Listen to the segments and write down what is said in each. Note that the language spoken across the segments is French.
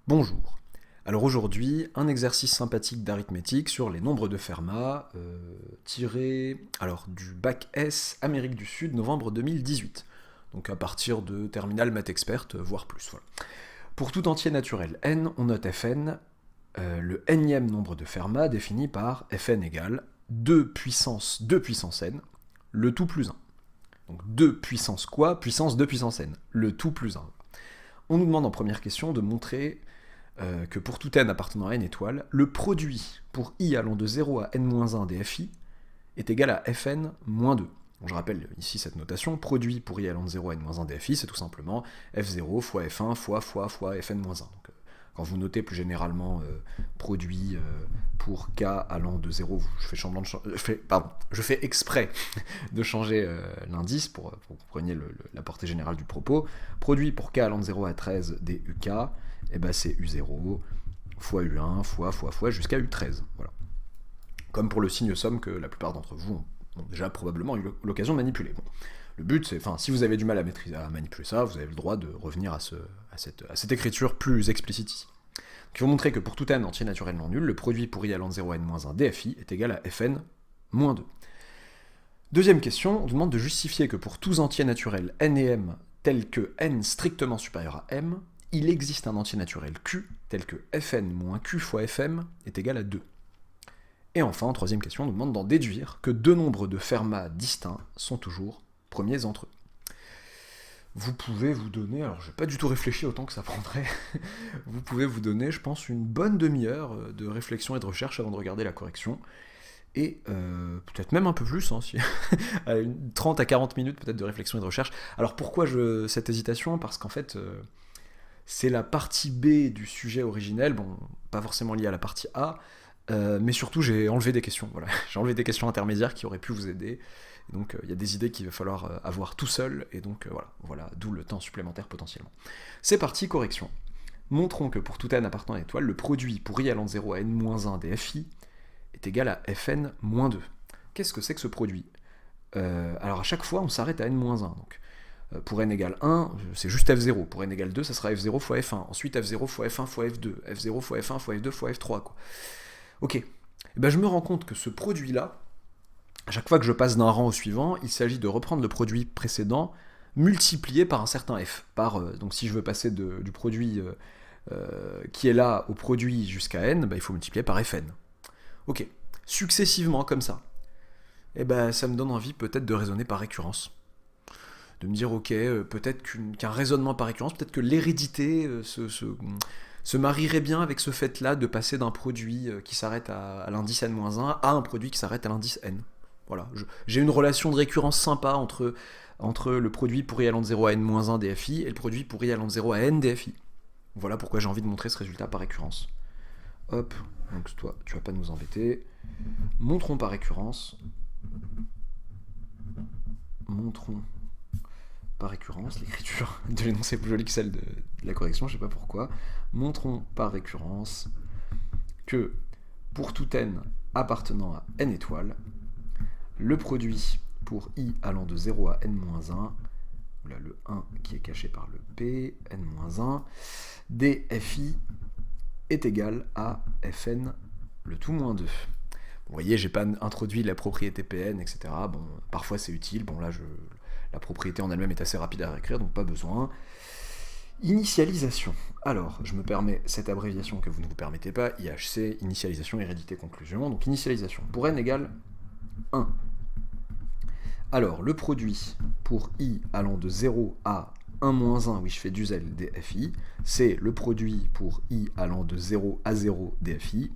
Bonjour. Alors aujourd'hui, un exercice sympathique d'arithmétique sur les nombres de Fermat, tiré du bac S Amérique du Sud, novembre 2018. Donc à partir de terminal maths expert, voire plus. Voilà. Pour tout entier naturel n, on note fn, le nème nombre de Fermat défini par fn égale 2 puissance n, le tout plus 1. Donc 2 puissance quoi? Puissance 2 puissance n, le tout plus 1. On nous demande en première question de montrer que pour tout n appartenant à n étoiles, le produit pour i allant de 0 à n-1 des fi est égal à fn moins 2. Donc je rappelle ici cette notation, produit pour i allant de 0 à n-1 des fi, c'est tout simplement f0 fois f1 fois fn-1. Donc, quand vous notez plus généralement produit pour k allant de 0, je fais exprès de changer l'indice pour que vous preniez la portée générale du propos. Produit pour k allant de 0 à 13 des uk, et ben c'est U0 fois U1 fois jusqu'à U13. Voilà. Comme pour le signe somme que la plupart d'entre vous ont déjà probablement eu l'occasion de manipuler. Bon. Le but, c'est, si vous avez du mal à manipuler ça, vous avez le droit de revenir à cette écriture plus explicite ici. Donc, il faut montrer que pour tout n entier naturel non nul, le produit pour i allant de 0 à n-1 dfi est égal à fn moins 2. Deuxième question, on vous demande de justifier que pour tous entiers naturels n et m tels que n strictement supérieur à m, il existe un entier naturel q tel que fn moins q fois fm est égal à 2. Et enfin, en troisième question, on nous demande d'en déduire que deux nombres de Fermat distincts sont toujours premiers entre eux. Vous pouvez vous donner, alors je n'ai pas du tout réfléchi autant que ça prendrait, vous pouvez vous donner, je pense, une bonne demi-heure de réflexion et de recherche avant de regarder la correction, et peut-être même un peu plus, 30 à 40 minutes peut-être de réflexion et de recherche. Alors pourquoi cette hésitation? Parce qu'en fait, c'est la partie B du sujet originel, bon, pas forcément liée à la partie A, mais surtout j'ai enlevé des questions, voilà. J'ai enlevé des questions intermédiaires qui auraient pu vous aider, et donc il y a des idées qu'il va falloir avoir tout seul, et donc voilà, d'où le temps supplémentaire potentiellement. C'est parti, correction. Montrons que pour tout n appartenant à l'étoile, le produit pour i allant de 0 à n-1 des fi est égal à fn moins 2. Qu'est-ce que c'est que ce produit? Alors à chaque fois, on s'arrête à n-1, donc pour n égale 1, c'est juste f0. Pour n égale 2, ça sera f0 fois f1. Ensuite, f0 fois f1 fois f2. f0 fois f1 fois f2 fois f3. Quoi. Ok. Et ben, je me rends compte que ce produit-là, à chaque fois que je passe d'un rang au suivant, il s'agit de reprendre le produit précédent multiplié par un certain f. Donc si je veux passer du produit qui est là au produit jusqu'à n, ben, il faut multiplier par fn. Ok. Successivement, comme ça. Et ben, ça me donne envie peut-être de raisonner par récurrence. De me dire, ok, peut-être qu'un raisonnement par récurrence, peut-être que l'hérédité se marierait bien avec ce fait-là de passer d'un produit qui s'arrête à l'indice n-1 à un produit qui s'arrête à l'indice n. Voilà, j'ai une relation de récurrence sympa entre le produit pour i allant de 0 à n-1 des fi et le produit pour i allant de 0 à n des fi. Voilà pourquoi j'ai envie de montrer ce résultat par récurrence. Hop, donc toi, tu vas pas nous embêter. Montrons par récurrence. Montrons par récurrence, l'écriture de l'énoncé est plus jolie que celle de la correction, je sais pas pourquoi. Montrons par récurrence que pour tout n appartenant à n étoiles, le produit pour i allant de 0 à n-1, là le 1 qui est caché par le p, n-1, des fi est égal à fn le tout moins 2. Bon, vous voyez, j'ai pas introduit la propriété pn, etc. Bon, parfois c'est utile, bon là la propriété en elle-même est assez rapide à réécrire, donc pas besoin. Initialisation. Alors, je me permets cette abréviation que vous ne vous permettez pas, IHC, initialisation, hérédité, conclusion. Donc initialisation. Pour n égale 1. Alors, le produit pour i allant de 0 à 1-1, oui je fais du zèle des fi, c'est le produit pour i allant de 0 à 0 des fi.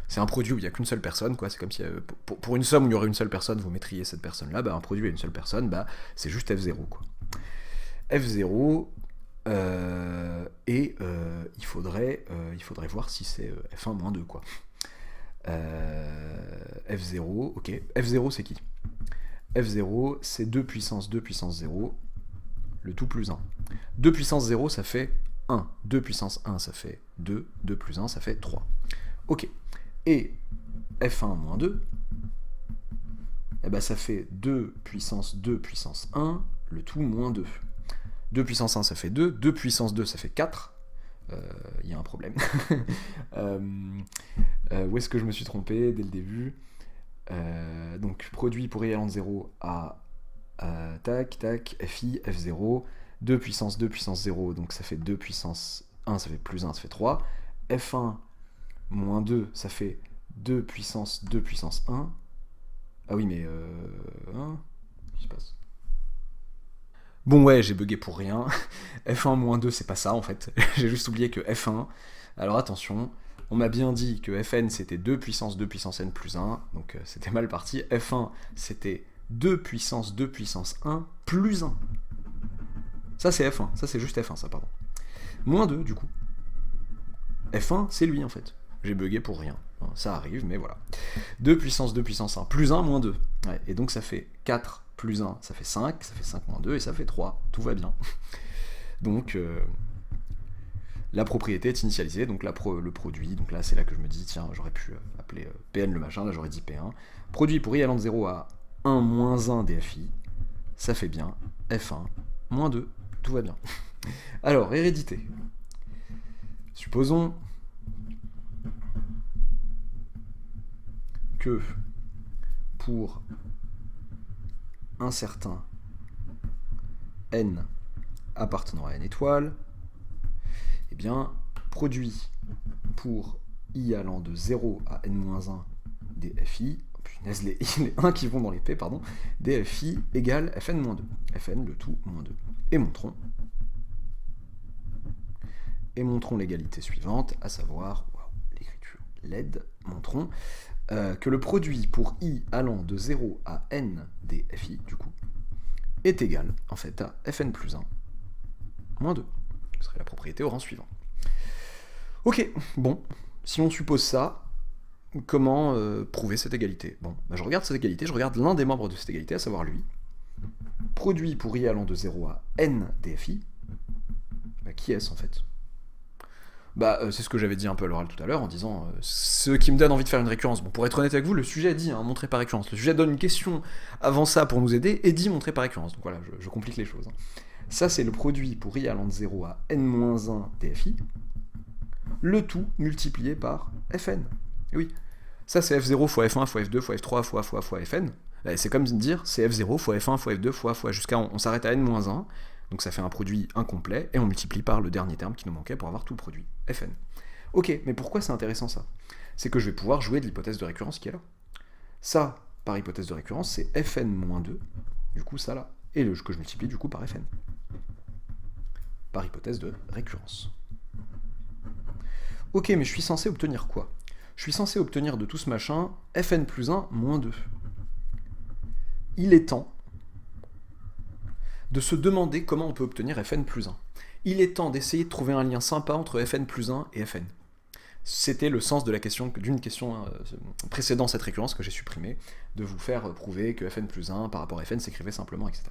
C'est un produit où il n'y a qu'une seule personne, quoi. C'est comme si pour une somme où il y aurait une seule personne, vous mettriez cette personne-là, un produit à une seule personne, c'est juste f0, quoi. f0, il faudrait voir si c'est f1 moins 2, quoi. f0, ok. f0, c'est qui? f0, c'est 2 puissance 0, le tout plus 1. 2 puissance 0, ça fait 1. 2 puissance 1, ça fait 2. 2 plus 1, ça fait 3. Ok. Et f1 moins 2, ça fait 2 puissance 1, le tout moins 2. 2 puissance 1, ça fait 2. 2 puissance 2, ça fait 4. Il y a problème. Où est-ce que je me suis trompé dès le début? Donc, produit pour i allant de 0 à tac, fi, f0, 2 puissance 0, donc ça fait 2 puissance 1, ça fait plus 1, ça fait 3. f1 moins 2, ça fait 2 puissance 1. Ah oui, mais... qu'est-ce qui se passe? Bon, ouais, j'ai bugué pour rien. f1 moins 2, c'est pas ça, en fait. J'ai juste oublié que f1... Alors, attention, on m'a bien dit que fn, c'était 2 puissance n plus 1, donc c'était mal parti. f1, c'était 2 puissance 1 plus 1. Ça, c'est f1. Ça, c'est juste f1, ça, pardon. Moins 2, du coup. f1, c'est lui, en fait. J'ai bugué pour rien. Ça arrive, mais voilà. 2 puissance 1 plus 1 moins 2. Ouais, et donc, ça fait 4 plus 1, ça fait 5. Ça fait 5 moins 2, et ça fait 3. Tout va bien. Donc... la propriété est initialisée, donc là, le produit, donc là c'est là que je me dis, tiens, j'aurais pu appeler Pn le machin, là j'aurais dit P1. Produit pour i allant de 0 à 1 moins 1 dfi, ça fait bien F1 moins 2, tout va bien. Alors, hérédité. Supposons que pour un certain n appartenant à n étoiles, eh bien, produit pour i allant de 0 à n-1 dfi, punaise, les 1 qui vont dans les p, pardon, dfi égale fn-2. Fn, le tout, moins 2. Et montrons l'égalité suivante, à savoir, l'écriture LED, montrons que le produit pour i allant de 0 à n dfi, du coup, est égal, en fait, à fn plus 1, moins 2. Ce serait la propriété au rang suivant. Ok, bon, si on suppose ça, comment prouver cette égalité? Bon, je regarde cette égalité, je regarde l'un des membres de cette égalité, à savoir lui. Produit pour i allant de 0 à n dfi, qui est-ce en fait? C'est ce que j'avais dit un peu à l'oral tout à l'heure, en disant ce qui me donne envie de faire une récurrence. Bon, pour être honnête avec vous, le sujet dit montrer par récurrence. Le sujet donne une question avant ça pour nous aider, et dit montrer par récurrence. Donc voilà, je complique les choses. Ça, c'est le produit pour i allant de 0 à n-1 dfi, le tout multiplié par fn. Et oui, ça c'est f0 fois f1 fois f2 fois f3 fois fn. C'est comme dire c'est f0 fois f1 fois f2 fois jusqu'à on s'arrête à n-1, donc ça fait un produit incomplet, et on multiplie par le dernier terme qui nous manquait pour avoir tout le produit, fn. Ok, mais pourquoi c'est intéressant ça? C'est que je vais pouvoir jouer de l'hypothèse de récurrence qui est là. Ça, par hypothèse de récurrence, c'est fn-2, du coup ça là, et que je multiplie du coup par fn. Par hypothèse de récurrence. Ok, mais je suis censé obtenir quoi? Je suis censé obtenir de tout ce machin fn plus 1 moins 2. Il est temps de se demander comment on peut obtenir fn plus 1. Il est temps d'essayer de trouver un lien sympa entre fn plus 1 et fn. C'était le sens de d'une question précédant cette récurrence que j'ai supprimée, de vous faire prouver que fn plus 1 par rapport à fn s'écrivait simplement, etc.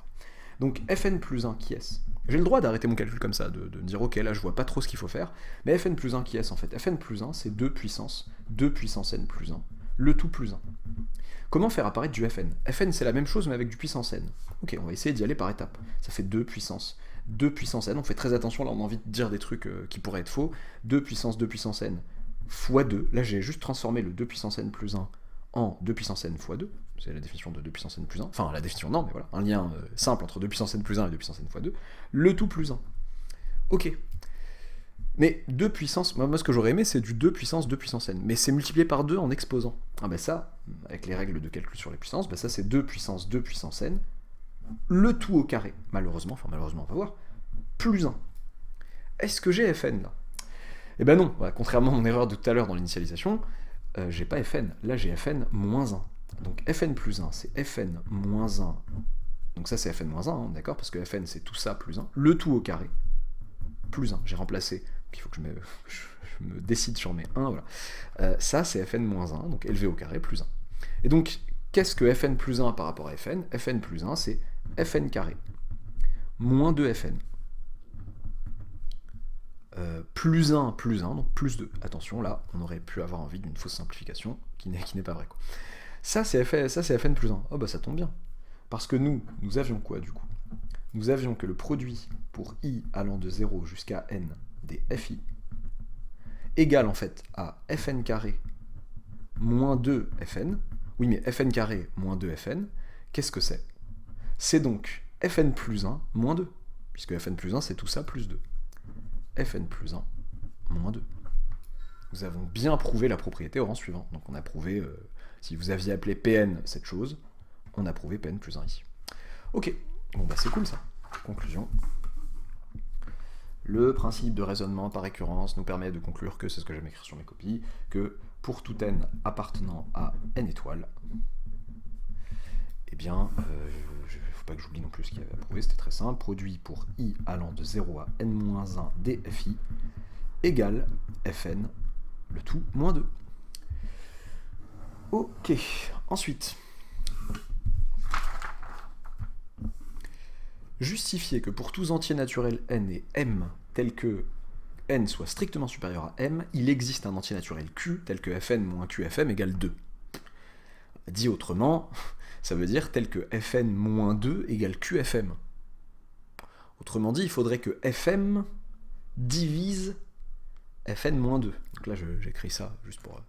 Donc fn plus 1, qui est-ce? J'ai le droit d'arrêter mon calcul comme ça, de me dire ok, là je vois pas trop ce qu'il faut faire, mais fn plus 1, qui est-ce en fait? Fn plus 1, c'est 2 puissance n plus 1, le tout plus 1. Comment faire apparaître du fn? Fn c'est la même chose mais avec du puissance n. Ok, on va essayer d'y aller par étapes. Ça fait 2 puissance n, on fait très attention, là on a envie de dire des trucs qui pourraient être faux. 2 puissance n fois 2, là j'ai juste transformé le 2 puissance n plus 1 en 2 puissance n fois 2, c'est la définition de 2 puissance n plus 1, enfin la définition non, mais voilà, un lien simple entre 2 puissance n plus 1 et 2 puissance n fois 2, le tout plus 1. Ok. Mais 2 puissance, moi ce que j'aurais aimé c'est du 2 puissance n, mais c'est multiplié par 2 en exposant. Ça, avec les règles de calcul sur les puissances, ça c'est 2 puissance n, le tout au carré, malheureusement on va voir, plus 1. Est-ce que j'ai fn là? Eh ben non, contrairement à mon erreur de tout à l'heure dans l'initialisation, j'ai pas fn, là j'ai fn moins 1. Donc fn plus 1, c'est fn moins 1. Donc ça c'est fn moins 1, d'accord, parce que fn c'est tout ça plus 1. Le tout au carré, plus 1. J'ai remplacé, donc il faut que je me décide sur mes 1, voilà. Ça c'est fn moins 1, donc élevé au carré, plus 1. Et donc, qu'est-ce que fn plus 1 par rapport à fn? Fn plus 1, c'est fn carré, moins 2fn. Plus 1, donc plus 2. Attention, là, on aurait pu avoir envie d'une fausse simplification qui n'est pas vraie, quoi. Ça, c'est fn plus 1. Oh, ça tombe bien. Parce que nous avions quoi, du coup? Nous avions que le produit pour i allant de 0 jusqu'à n des fi, égale en fait à fn carré moins 2 fn. Oui, mais fn carré moins 2 fn, qu'est-ce que c'est? C'est donc fn plus 1 moins 2, puisque fn plus 1 c'est tout ça plus 2. Fn plus 1 moins 2. Nous avons bien prouvé la propriété au rang suivant. Donc on a prouvé, si vous aviez appelé Pn cette chose, on a prouvé Pn plus 1 ici. Ok, bon bah c'est cool ça. Conclusion. Le principe de raisonnement par récurrence nous permet de conclure que, c'est ce que j'aime écrire sur mes copies, que pour tout n appartenant à n étoiles, eh bien, il ne faut pas que j'oublie non plus ce qu'il y avait à prouver, c'était très simple, produit pour i allant de 0 à n-1 dfi égale fn, le tout, moins 2. Ok, ensuite, justifier que pour tous entiers naturels n et m, tel que n soit strictement supérieur à m, il existe un entier naturel q, tel que fn moins qfm égale 2. Dit autrement, ça veut dire tel que fn moins 2 égale qfm. Autrement dit, il faudrait que fm divise fn moins 2. Donc là, j'écris ça juste pour...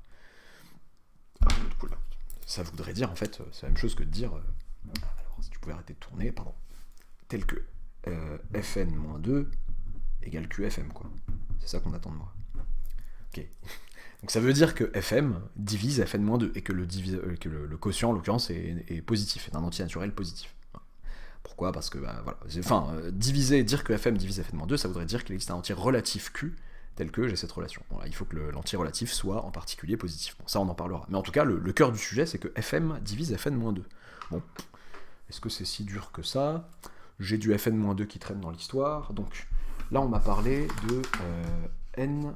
ça voudrait dire, en fait, c'est la même chose que de dire... alors, si tu pouvais arrêter de tourner, pardon. Tel que fn moins 2 égale qfm, quoi. C'est ça qu'on attend de moi. Ok. Donc ça veut dire que fm divise fn moins 2, et que le quotient, en l'occurrence, est positif, est un entier naturel positif. Pourquoi? Parce que, bah, voilà. Enfin, dire que fm divise fn moins 2, ça voudrait dire qu'il existe un entier relatif q, tel que j'ai cette relation. Bon, là, il faut que l'entier relatif soit en particulier positif. Bon, ça, on en parlera. Mais en tout cas, le cœur du sujet, c'est que fm divise fn moins 2. Bon, est-ce que c'est si dur que ça? J'ai du fn moins 2 qui traîne dans l'histoire, donc là, on m'a parlé de n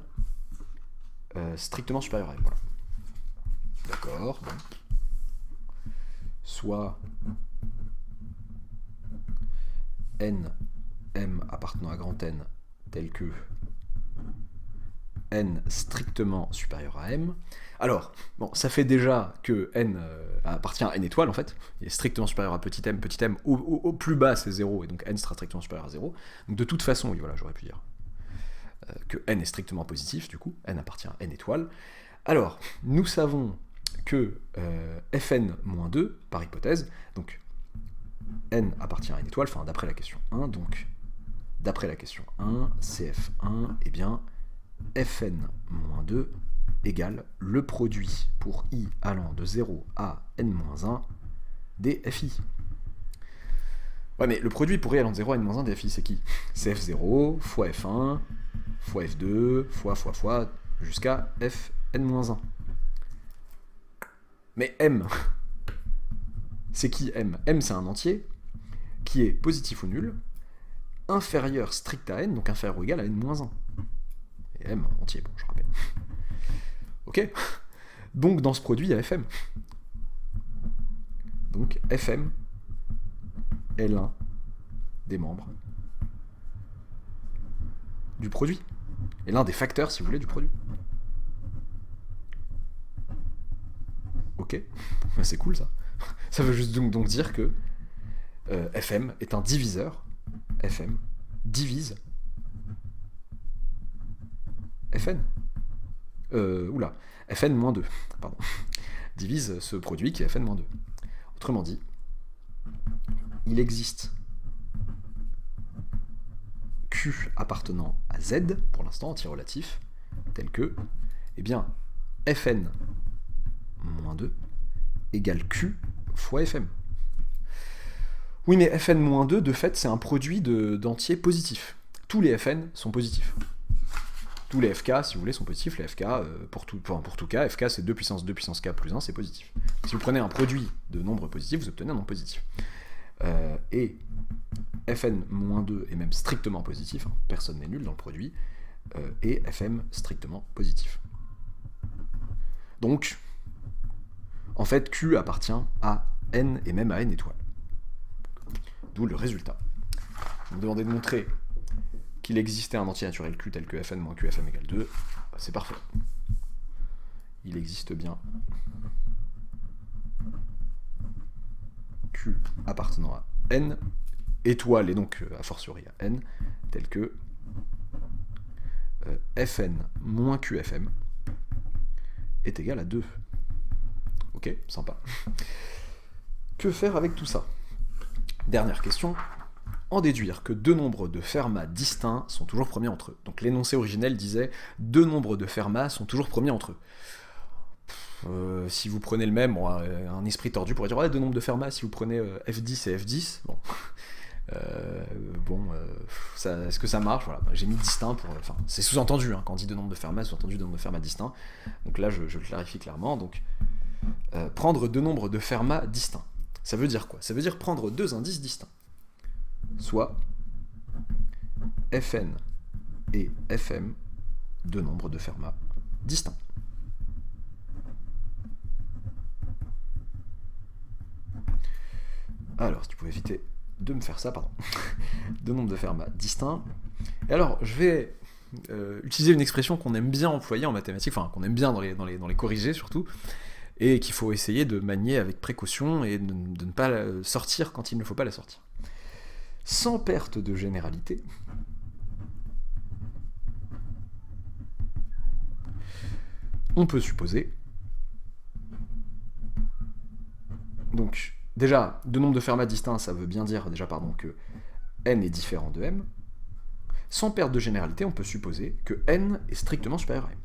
strictement supérieur à m. Voilà. D'accord, bon. Soit n, m appartenant à grand N, tel que n strictement supérieur à m. Alors, bon, ça fait déjà que n appartient à n étoiles, en fait. Il est strictement supérieur à petit m au plus bas c'est 0, et donc n sera strictement supérieur à 0. Donc de toute façon, oui, voilà, j'aurais pu dire que n est strictement positif, du coup, n appartient à n étoiles. Alors, nous savons que fn-2, par hypothèse, donc n appartient à n étoile, enfin d'après la question 1, donc d'après la question 1, cf1, eh bien, fn-2 égale le produit pour i allant de 0 à n-1 des fi. Ouais, mais le produit pour i allant de 0 à n-1 des fi, c'est qui? C'est f0 fois f1 fois f2 fois jusqu'à fn-1. Mais m, c'est qui m? M, c'est un entier qui est positif ou nul, inférieur strict à n, donc inférieur ou égal à n-1. Et m entier, bon, je rappelle. Ok? Donc dans ce produit, il y a fm. Donc fm est l'un des membres du produit. Et l'un des facteurs, si vous voulez, du produit. Ok? C'est cool ça. Ça veut juste donc dire que fm est un diviseur. Fm divise fn. Oula, fn-2, pardon. Divise ce produit qui est fn-2. Autrement dit, il existe Q appartenant à Z, pour l'instant, entier relatif, tel que, eh bien, fn-2 égale Q fois fm. Oui, mais fn-2, de fait, c'est un produit d'entiers positifs. Tous les fn sont positifs. Tous les fk, si vous voulez, sont positifs. Les fk, pour tout cas, fk c'est 2 puissance 2 puissance k plus 1, c'est positif. Si vous prenez un produit de nombres positifs, vous obtenez un nombre positif. Et fn-2 est même strictement positif, hein, personne n'est nul dans le produit, et fm strictement positif. Donc, en fait, Q appartient à n et même à n étoiles. D'où le résultat. On me demandait de montrer qu'il existait un entier naturel Q tel que fn moins qfm égale 2, c'est parfait. Il existe bien Q appartenant à n, étoile et donc a fortiori à n, tel que Fn moins QFM est égal à 2. Ok, sympa. Que faire avec tout ça? Dernière question. En déduire que deux nombres de Fermat distincts sont toujours premiers entre eux. Donc l'énoncé originel disait deux nombres de Fermat sont toujours premiers entre eux. Si vous prenez le même, bon, un esprit tordu pourrait dire ouais, deux nombres de Fermat, si vous prenez F10 et F10, bon, est-ce que ça marche? Voilà, j'ai mis distinct pour. Enfin, c'est sous-entendu, hein, quand on dit deux nombres de Fermat, sous-entendu deux nombres de Fermat distincts. Donc là, je le clarifie clairement. Donc, prendre deux nombres de Fermat distincts. Ça veut dire quoi? Ça veut dire prendre deux indices distincts. Soit Fn et Fm, deux nombres de Fermat distincts. Alors, si tu pouvais éviter de me faire ça, pardon. Deux nombres de Fermat distincts. Et alors, je vais utiliser une expression qu'on aime bien employer en mathématiques, enfin, qu'on aime bien dans les corrigés surtout, et qu'il faut essayer de manier avec précaution et de ne pas la sortir quand il ne faut pas la sortir. Sans perte de généralité, on peut supposer, donc déjà, deux nombres de Fermat distincts, ça veut bien dire déjà que n est différent de m. Sans perte de généralité, on peut supposer que n est strictement supérieur à m.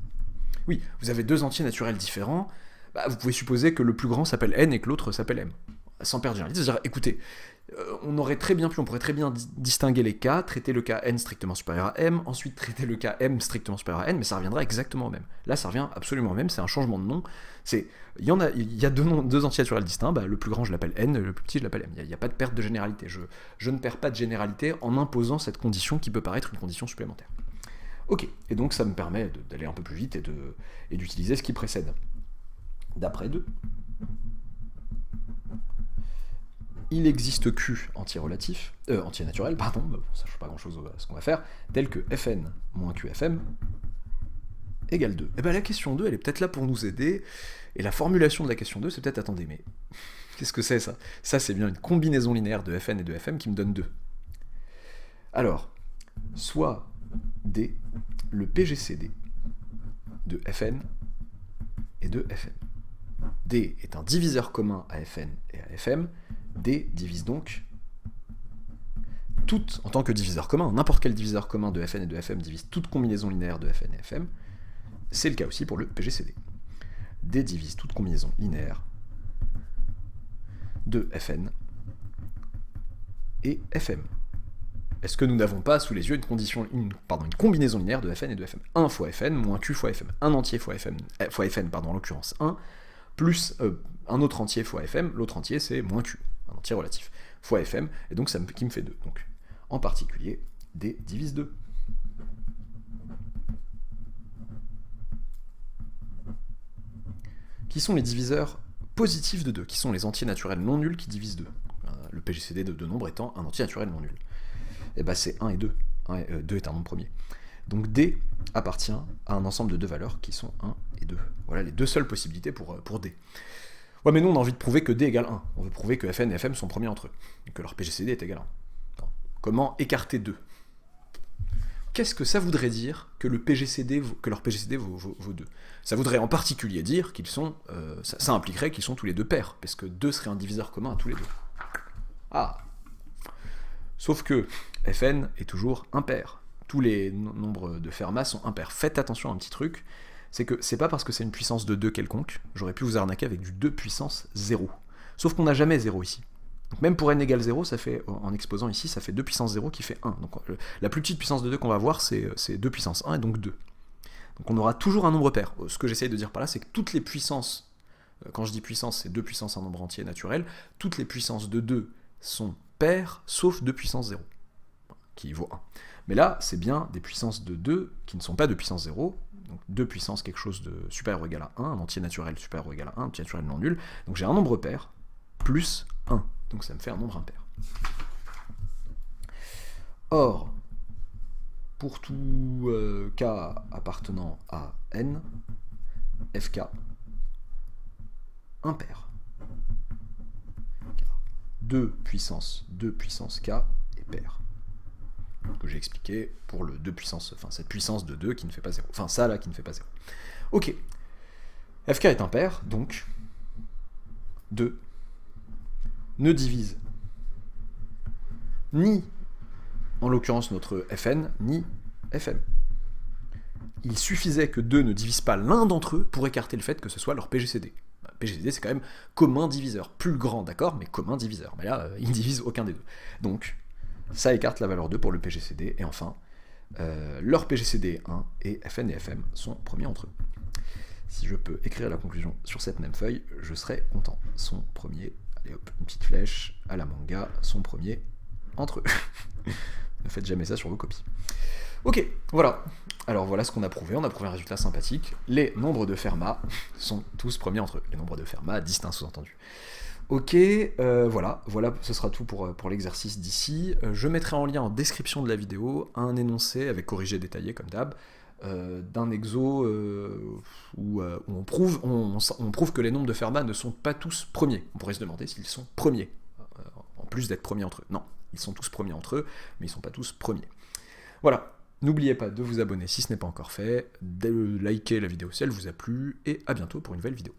Oui, vous avez deux entiers naturels différents, vous pouvez supposer que le plus grand s'appelle n et que l'autre s'appelle m. Sans perte de généralité, c'est-à-dire, écoutez, on pourrait très bien distinguer les cas, traiter le cas n strictement supérieur à m, ensuite traiter le cas m strictement supérieur à n, mais ça reviendra exactement au même. Là, ça revient absolument au même, c'est un changement de nom. Il y a deux entiers naturels distincts, le plus grand je l'appelle n, le plus petit je l'appelle m. Il n'y a pas de perte de généralité. Je ne perds pas de généralité en imposant cette condition qui peut paraître une condition supplémentaire. Ok, et donc ça me permet d'aller un peu plus vite et d'utiliser ce qui précède. D'après 2, il existe Q entier naturel, ça ne change pas grand-chose à ce qu'on va faire, tel que Fn moins QFM égale 2. Et bien la question 2, elle est peut-être là pour nous aider, et la formulation de la question 2, c'est peut-être, attendez, mais qu'est-ce que c'est ça? Ça, c'est bien une combinaison linéaire de Fn et de Fm qui me donne 2. Alors, soit D, le PGCD de Fn et de Fm. D est un diviseur commun à Fn et à Fm, D divise donc toute, en tant que diviseur commun, n'importe quel diviseur commun de Fn et de Fm divise toute combinaison linéaire de Fn et Fm, c'est le cas aussi pour le PGCD. D divise toute combinaison linéaire de Fn et Fm. Est-ce que nous n'avons pas sous les yeux une combinaison linéaire de Fn et de Fm? 1 fois Fn moins Q fois Fm. Un entier fois Fn, en l'occurrence 1, plus un autre entier fois Fm, l'autre entier c'est moins Q, un entier relatif, fois Fm, et donc ça qui me fait 2. Donc, en particulier, D divise 2. Qui sont les diviseurs positifs de 2? Qui sont les entiers naturels non nuls qui divisent 2? Le PGCD de deux nombres étant un entier naturel non nul. Et c'est 1 et 2. 2 est un nombre premier. Donc D appartient à un ensemble de deux valeurs qui sont 1 et 2. Voilà les deux seules possibilités pour D. Ouais, mais nous, on a envie de prouver que D égale 1. On veut prouver que Fn et Fm sont premiers entre eux, et que leur PGCD est égal à 1. Non. Comment écarter 2? Qu'est-ce que ça voudrait dire que leur PGCD vaut 2? Ça voudrait en particulier dire qu'ils sont... ça impliquerait qu'ils sont tous les deux pairs, parce que 2 serait un diviseur commun à tous les deux. Ah! Sauf que Fn est toujours impair. Tous les nombres de Fermat sont impairs. Faites attention à un petit truc, c'est que c'est pas parce que c'est une puissance de 2 quelconque, j'aurais pu vous arnaquer avec du 2 puissance 0. Sauf qu'on n'a jamais 0 ici. Donc même pour n égale 0, ça fait, en exposant ici, ça fait 2 puissance 0 qui fait 1. Donc la plus petite puissance de 2 qu'on va voir, c'est 2 puissance 1 et donc 2. Donc on aura toujours un nombre pair. Ce que j'essaye de dire par là, c'est que toutes les puissances, quand je dis puissance, c'est 2 puissance un nombre entier naturel, toutes les puissances de 2 sont paires, sauf 2 puissance 0, qui vaut 1. Mais là, c'est bien des puissances de 2 qui ne sont pas de puissance 0, donc 2 puissance quelque chose de supérieur ou égal à 1, un entier naturel supérieur ou égal à 1, un entier naturel non nul, donc j'ai un nombre pair, plus 1, donc ça me fait un nombre impair. Or, pour tout k appartenant à n, fk impair. 2 puissance k est pair. que j'ai expliqué pour le 2 puissance, enfin cette puissance de 2 qui ne fait pas 0. Enfin ça là qui ne fait pas 0. Ok. Fk est impair, donc 2 ne divise ni, en l'occurrence, notre Fn, ni Fm. Il suffisait que 2 ne divisent pas l'un d'entre eux pour écarter le fait que ce soit leur PGCD. PGCD, c'est quand même commun diviseur. Plus grand, d'accord, mais commun diviseur. Mais là, ils ne divisent aucun des deux. Donc, ça écarte la valeur 2 pour le PGCD. Et enfin, leur PGCD est 1, et Fn et Fm sont premiers entre eux. Si je peux écrire la conclusion sur cette même feuille, je serai content. Sont premiers, allez hop, une petite flèche à la manga, sont premiers entre eux. Ne faites jamais ça sur vos copies. Ok, voilà. Alors voilà ce qu'on a prouvé. On a prouvé un résultat sympathique. Les nombres de Fermat sont tous premiers entre eux. Les nombres de Fermat distincts sous-entendus. Ok, voilà, ce sera tout pour l'exercice d'ici. Je mettrai en lien en description de la vidéo un énoncé avec corrigé détaillé comme d'hab, d'un exo où on prouve que les nombres de Fermat ne sont pas tous premiers. On pourrait se demander s'ils sont premiers, en plus d'être premiers entre eux. Non, ils sont tous premiers entre eux, mais ils ne sont pas tous premiers. Voilà, n'oubliez pas de vous abonner si ce n'est pas encore fait, de liker la vidéo si elle vous a plu, et à bientôt pour une nouvelle vidéo.